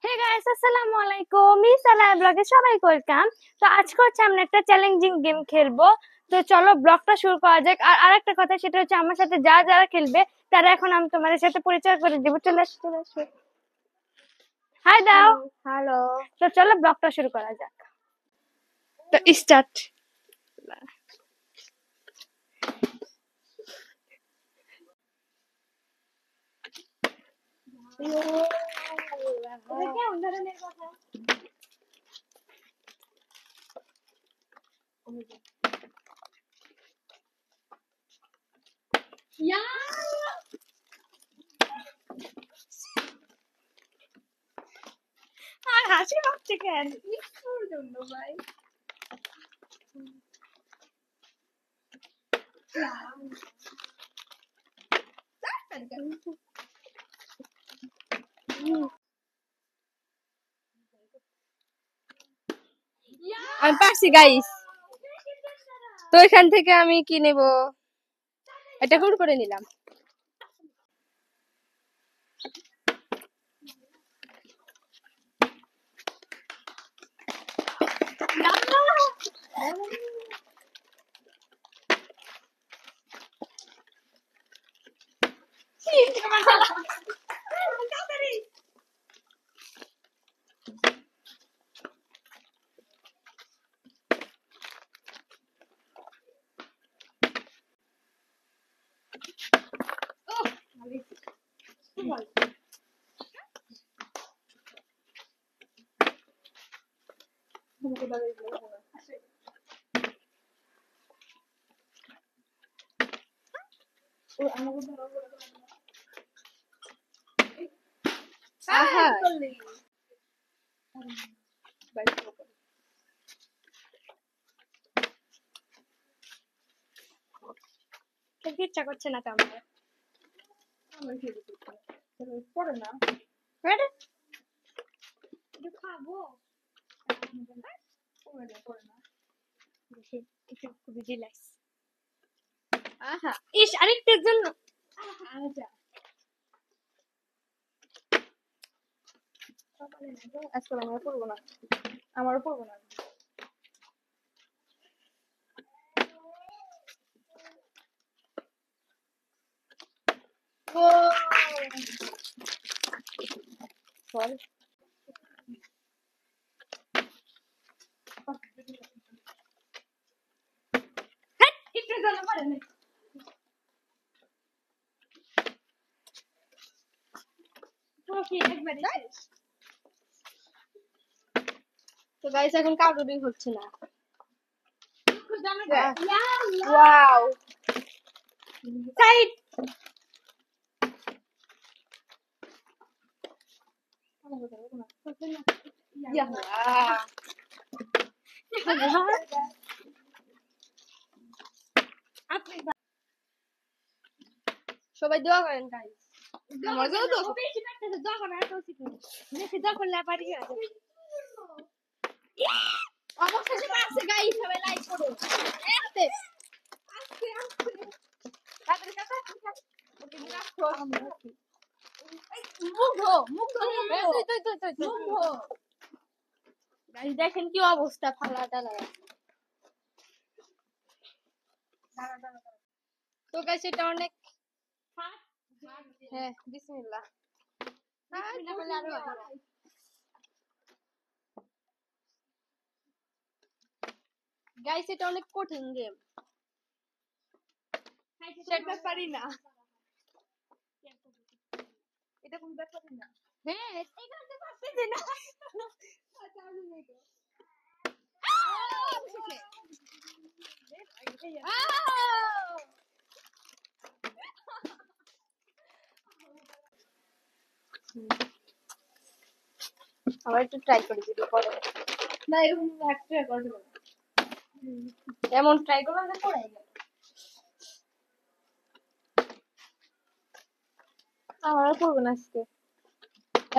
Hey guys, আসসালামু আলাইকুম। মিসালা ব্লগে সবাইকে ওয়েলকাম। তো আজকে হচ্ছে আমরা একটা চ্যালেঞ্জিং গেম খেলবো। তো চলো ব্লগটা শুরু করা যাক। আর আরেকটা কথা, সেটা হচ্ছে আমার সাথে যারা যারা খেলবে তারা এখন আমি তোমাদের সাথে পরিচয় করে দিব। চলে আসো, চলে আসো, হাই দাও। হ্যালো। তো চলো ব্লগটা শুরু করা যাক। তো স্টার্ট। কেমন ধরনের কথা? আর হাসি পাচ্ছে কেন? ইস্কুর জন্য ভাই। আমি পারছি গাইস। তো এখান থেকে আমি কি নেব? এটা হুড় করে নিলাম। আহা খেতে ইচ্ছা করছে না তো আমার। পড়ে না। Ready? একটু খাবো। দেখি, একটু খুবই রিল্যাক্স। আহা ইস, আরেকটার জন্য। আজকে আমার পড়বো না। আমারও পড়বো না। সরি। একটু জন্য পারে না। কি একবারে শেষ। তো গাইস এখন কাউন্টিং হচ্ছে না। একটু জন্য Yeah. পারে। ওয়াও। সাইড। ইয়াল্লাহ। আপনি সবাই দোয়া করেন গাইস। আমার জন্য তো বেশি লাগতেছে, যখন আর তো উচিত না। বেশি যখন লেপারি আছে। অবশেষে পারছে গাইস, সবাই লাইক করুন। এতে আস্তে আস্তে। তাড়াতাড়ি কাটা। ওকে রাখো। মুখ ধো। গাইস দেখেন কি অবস্থা, ফালা টালা। তো গাইস এটা অনেক। হ্যাঁ বিসমিল্লাহ। গাইস এটা অনেক কঠিন গেম। সেটা পারি না। এটা কোন ব্যাপারই না। হ্যাঁ, এখান থেকে পারতেছি না। আচ্ছা আমি নেই তো। আবার একটু ট্রাই করি যদি পরে। না এরকম একটা করে দেব। এমন ট্রাই করলাম যে পড়ে গেল। আমার পড়বো না আজকে।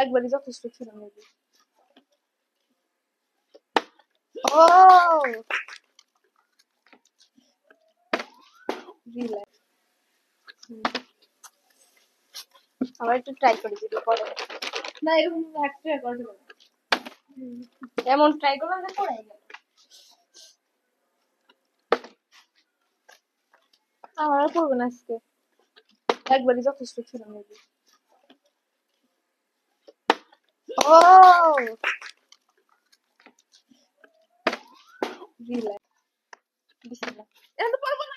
একবারই যথেষ্ট ছিল মেবি। ও রিল্যাক্স। আবার একটু ট্রাই করি যদি পরে। না এরকম একটা করে দেবো এমন ট্রাই করলাম যে পড়াই গেল আমার আর পড়বো না আজকে একবারই যথেষ্ট ছিল মেবি ও দিলা বিসমিল্লাহ এখন তো পড়বো না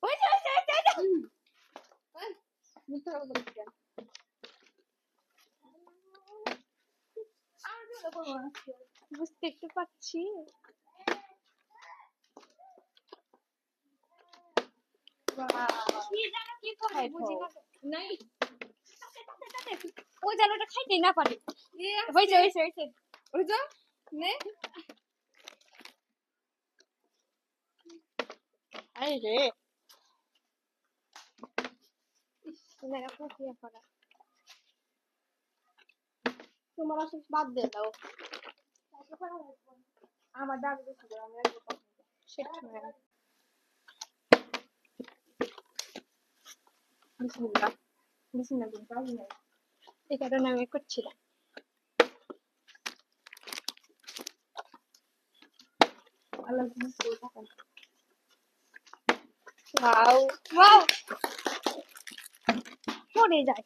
ওই যে বুঝতে পারবো না বুঝতে একটু পাচ্ছি নাই ওই জানোটা খাইতেই না পারে হয়েছে হয়েছে হয়েছে ওই যে নে আরে রে তোমার আসলে বাদ দিয়ে দাও আমার দাদু দেখো আমি সেটা বিসমিল্লাহ বিসমিল্লাহ দিন কাজ নাই এই কারণে আমি করছিলাম আল্লাহ ওয়াও ওয়াও পড়ে যায়